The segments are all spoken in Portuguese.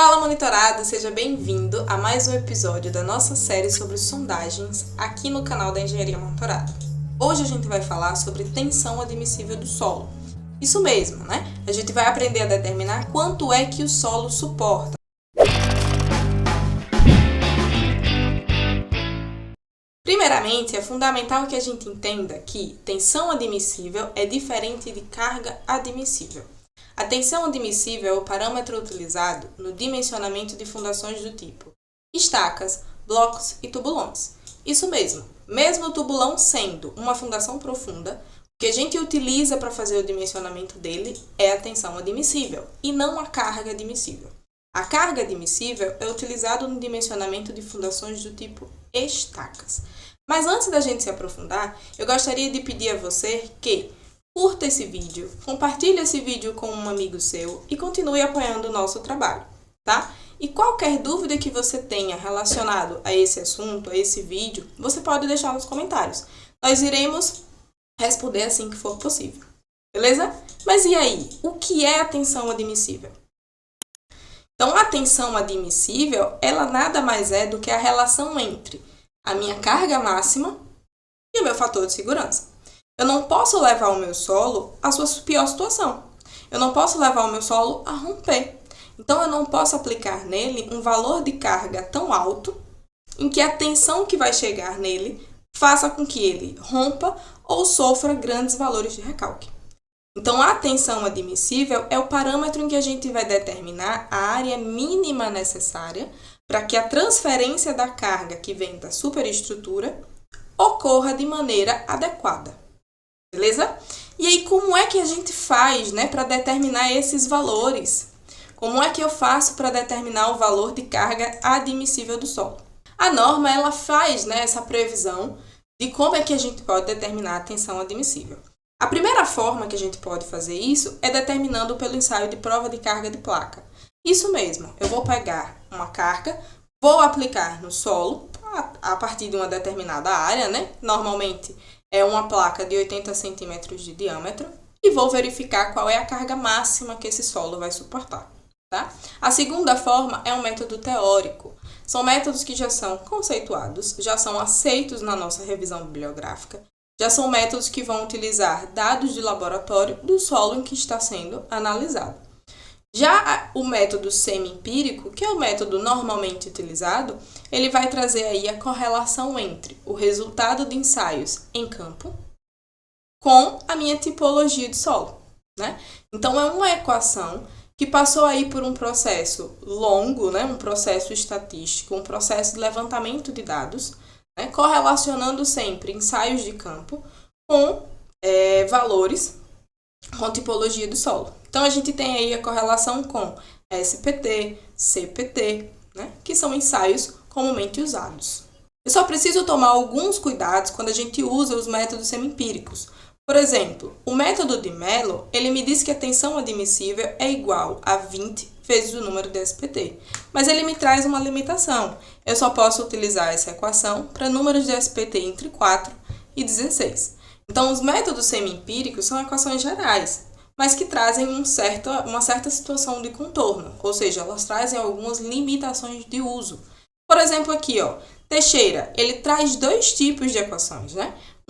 Fala monitorado, seja bem-vindo a mais um episódio da nossa série sobre sondagens aqui no canal da Engenharia Monitorado. Hoje a gente vai falar sobre tensão admissível do solo. Isso mesmo, né? A gente vai aprender a determinar quanto é que o solo suporta. Primeiramente, é fundamental que a gente entenda que tensão admissível é diferente de carga admissível. A tensão admissível é o parâmetro utilizado no dimensionamento de fundações do tipo estacas, blocos e tubulões. Isso mesmo o tubulão sendo uma fundação profunda, o que a gente utiliza para fazer o dimensionamento dele é a tensão admissível e não a carga admissível. A carga admissível é utilizada no dimensionamento de fundações do tipo estacas. Mas antes da gente se aprofundar, eu gostaria de pedir a você que curta esse vídeo, compartilhe esse vídeo com um amigo seu e continue apoiando o nosso trabalho, tá? E qualquer dúvida que você tenha relacionado a esse assunto, a esse vídeo, você pode deixar nos comentários. Nós iremos responder assim que for possível, beleza? Mas e aí, o que é a tensão admissível? Então, a tensão admissível, ela nada mais é do que a relação entre a minha carga máxima e o meu fator de segurança. Eu não posso levar o meu solo à sua pior situação. Eu não posso levar o meu solo a romper. Então, eu não posso aplicar nele um valor de carga tão alto em que a tensão que vai chegar nele faça com que ele rompa ou sofra grandes valores de recalque. Então, a tensão admissível é o parâmetro em que a gente vai determinar a área mínima necessária para que a transferência da carga que vem da superestrutura ocorra de maneira adequada. Beleza? E aí, como é que a gente faz, para determinar esses valores? Como é que eu faço para determinar o valor de carga admissível do solo? A norma, ela faz, essa previsão de como é que a gente pode determinar a tensão admissível. A primeira forma que a gente pode fazer isso é determinando pelo ensaio de prova de carga de placa. Isso mesmo, eu vou pegar uma carga, vou aplicar no solo a partir de uma determinada área, Normalmente é uma placa de 80 centímetros de diâmetro e vou verificar qual é a carga máxima que esse solo vai suportar, tá? A segunda forma é um método teórico. São métodos que já são conceituados, já são aceitos na nossa revisão bibliográfica, já são métodos que vão utilizar dados de laboratório do solo em que está sendo analisado. Já o método semi-empírico, que é o método normalmente utilizado, ele vai trazer aí a correlação entre o resultado de ensaios em campo com a minha tipologia de solo, Então, é uma equação que passou aí por um processo longo, um processo estatístico, um processo de levantamento de dados, correlacionando sempre ensaios de campo com valores com tipologia do solo. Então, a gente tem aí a correlação com SPT, CPT, que são ensaios comumente usados. Eu só preciso tomar alguns cuidados quando a gente usa os métodos semi-empíricos. Por exemplo, o método de Mello, ele me diz que a tensão admissível é igual a 20 vezes o número de SPT. Mas ele me traz uma limitação. Eu só posso utilizar essa equação para números de SPT entre 4 e 16. Então, os métodos semi-empíricos são equações gerais, mas que trazem uma certa situação de contorno, ou seja, elas trazem algumas limitações de uso. Por exemplo, aqui, Teixeira, ele traz dois tipos de equações,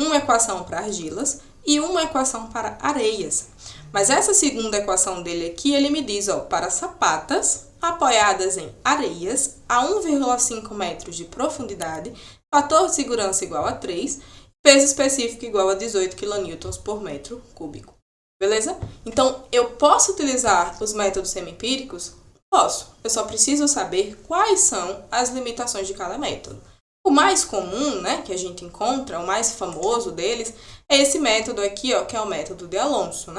Uma equação para argilas e uma equação para areias. Mas essa segunda equação dele aqui, ele me diz, para sapatas apoiadas em areias a 1,5 metros de profundidade, fator de segurança igual a 3, peso específico igual a 18 kN por metro cúbico. Beleza? Então, eu posso utilizar os métodos semi-empíricos? Posso. Eu só preciso saber quais são as limitações de cada método. O mais comum, que a gente encontra, o mais famoso deles, é esse método aqui, que é o método de Alonso,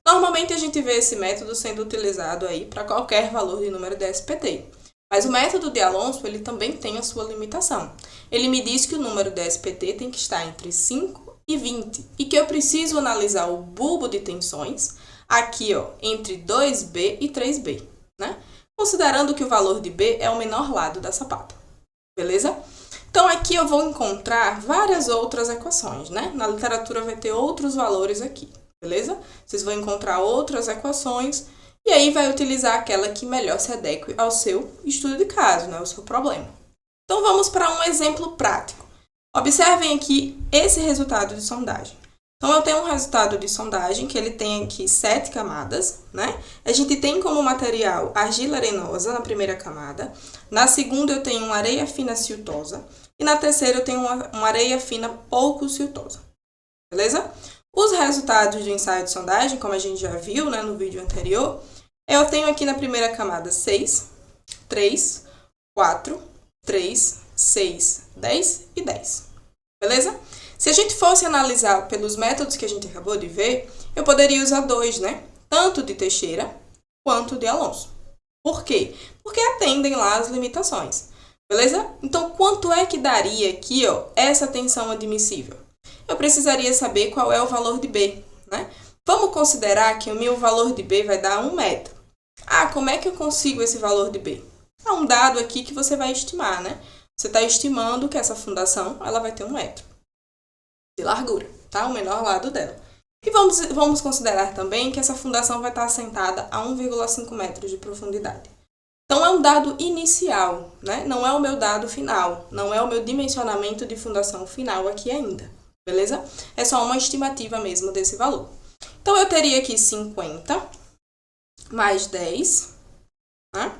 Normalmente, a gente vê esse método sendo utilizado aí para qualquer valor de número de SPT. Mas o método de Alonso, ele também tem a sua limitação. Ele me diz que o número de SPT tem que estar entre 5 e 20 e que eu preciso analisar o bulbo de tensões aqui, entre 2B e 3B, Considerando que o valor de B é o menor lado da sapata, beleza? Então, aqui eu vou encontrar várias outras equações, Na literatura vai ter outros valores aqui, beleza? Vocês vão encontrar outras equações E aí vai utilizar aquela que melhor se adeque ao seu estudo de caso, né, ao seu problema. Então vamos para um exemplo prático. Observem aqui esse resultado de sondagem. Então eu tenho um resultado de sondagem que ele tem aqui 7 camadas, né? A gente tem como material argila arenosa na primeira camada, na segunda eu tenho uma areia fina siltosa e na terceira eu tenho uma areia fina pouco siltosa. Beleza? Os resultados do ensaio de sondagem, como a gente já viu, né, no vídeo anterior, eu tenho aqui na primeira camada 6, 3, 4, 3, 6, 10 e 10. Beleza? Se a gente fosse analisar pelos métodos que a gente acabou de ver, eu poderia usar 2, né? Tanto de Teixeira quanto de Alonso. Por quê? Porque atendem lá as limitações. Beleza? Então, quanto é que daria aqui, ó, essa tensão admissível? Eu precisaria saber qual é o valor de B, né? Vamos considerar que o meu valor de B vai dar 1 metro. Ah, como é que eu consigo esse valor de B? Há um dado aqui que você vai estimar, né? Você está estimando que essa fundação ela vai ter 1 metro de largura, tá? O menor lado dela. E vamos considerar também que essa fundação vai estar assentada a 1,5 metros de profundidade. Então, é um dado inicial, né? Não é o meu dado final, não é o meu dimensionamento de fundação final aqui ainda, beleza? É só uma estimativa mesmo desse valor. Então, eu teria aqui 50 mais 10, né?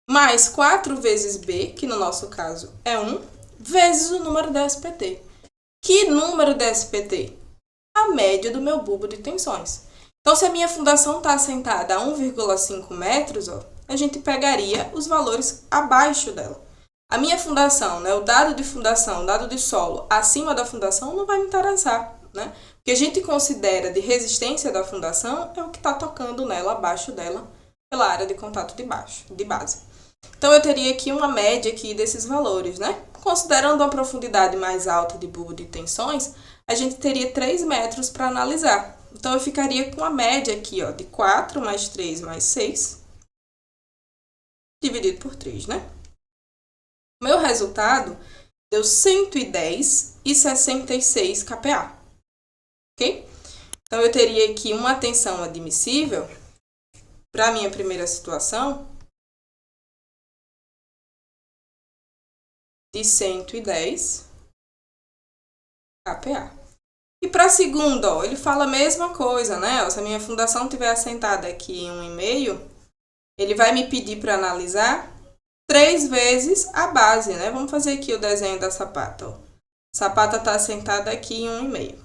Mais 4 vezes B, que no nosso caso é 1, vezes o número da SPT. Que número da SPT? A média do meu bulbo de tensões. Então, se a minha fundação está assentada a 1,5 metros, ó, a gente pegaria os valores abaixo dela. A minha fundação, né, o dado de fundação, o dado de solo acima da fundação não vai me interessar, né? O que a gente considera de resistência da fundação é o que está tocando nela, abaixo dela, pela área de contato de base. Então, eu teria aqui uma média aqui desses valores, né? Considerando uma profundidade mais alta de bulbo de tensões, a gente teria 3 metros para analisar. Então, eu ficaria com a média aqui, ó, de 4 mais 3 mais 6, dividido por 3, né? Meu resultado deu 110,66 kPa, ok? Então, eu teria aqui uma tensão admissível, para a minha primeira situação, de 110 kPa. E para a segunda, ó, ele fala a mesma coisa, né? Se a minha fundação estiver assentada aqui em 1,5, ele vai me pedir para analisar 3 vezes a base, né? Vamos fazer aqui o desenho da sapata, ó. A sapata está assentada aqui em 1,5,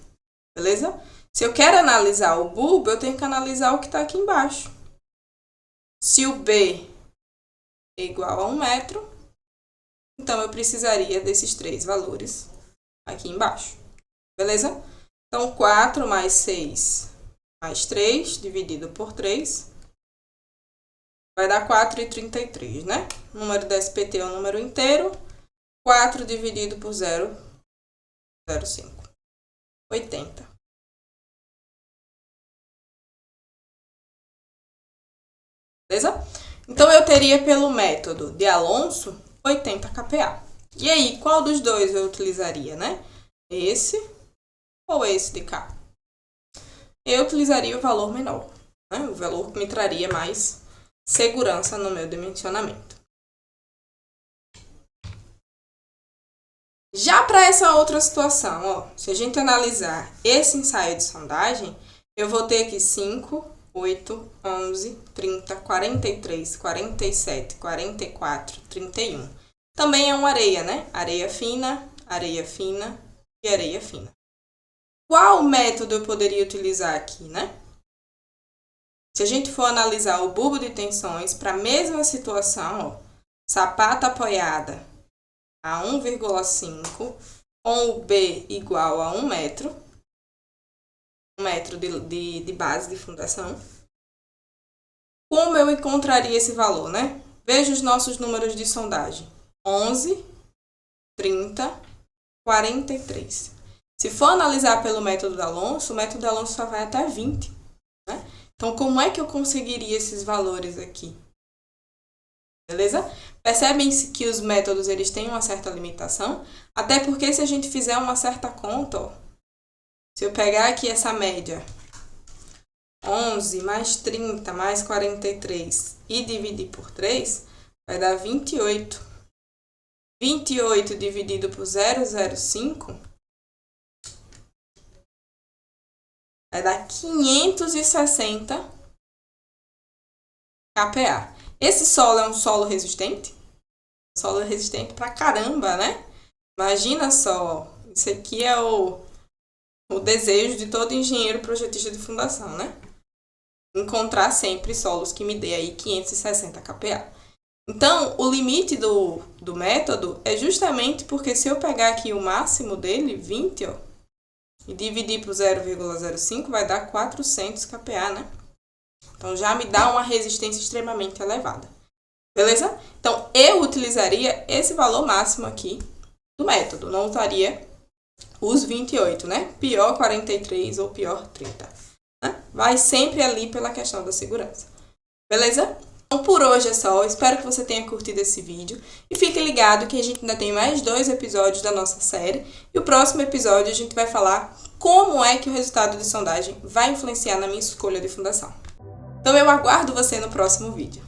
beleza? Se eu quero analisar o bulbo, eu tenho que analisar o que está aqui embaixo. Se o B é igual a 1 metro, então eu precisaria desses 3 valores aqui embaixo, beleza? Então, 4 mais 6 mais 3, dividido por 3, vai dar 4,33, né? O número da SPT é um número inteiro. 4 dividido por 0,05. 80. Beleza? Então, eu teria pelo método de Alonso 80 kPa. E aí, qual dos dois eu utilizaria, né? Esse ou esse de cá? Eu utilizaria o valor menor, né? O valor que me traria mais segurança no meu dimensionamento. Já para essa outra situação, ó, se a gente analisar esse ensaio de sondagem, eu vou ter aqui 5, 8, 11, 30, 43, 47, 44, 31. Também é uma areia, né? Areia fina e areia fina. Qual método eu poderia utilizar aqui, né? Se a gente for analisar o bulbo de tensões para a mesma situação, ó, sapata apoiada a 1,5 com o B igual a 1 metro, 1 metro de base de fundação, como eu encontraria esse valor, né? Veja os nossos números de sondagem. 11, 30, 43. Se for analisar pelo método de Alonso, o método de Alonso só vai até 20, né? Então, como é que eu conseguiria esses valores aqui? Beleza? Percebem-se que os métodos eles têm uma certa limitação, até porque se a gente fizer uma certa conta, ó, se eu pegar aqui essa média 11 mais 30 mais 43 e dividir por 3 vai dar 28. 28 dividido por 0,05 vai dar 560 kPa. Esse solo é um solo resistente? Solo resistente pra caramba, né? Imagina só, isso aqui é o desejo de todo engenheiro projetista de fundação, né? Encontrar sempre solos que me dê aí 560 kPa. Então, o limite do método é justamente porque se eu pegar aqui o máximo dele, 20, ó, e dividir por 0,05, vai dar 400 kPa, né? Então, já me dá uma resistência extremamente elevada. Beleza? Então, eu utilizaria esse valor máximo aqui do método. Não usaria os 28, né? Pior 43 ou pior 30. Né? Vai sempre ali pela questão da segurança. Beleza? Então, por hoje é só. Espero que você tenha curtido esse vídeo. E fique ligado que a gente ainda tem mais 2 episódios da nossa série. E o próximo episódio a gente vai falar como é que o resultado de sondagem vai influenciar na minha escolha de fundação. Então, eu aguardo você no próximo vídeo.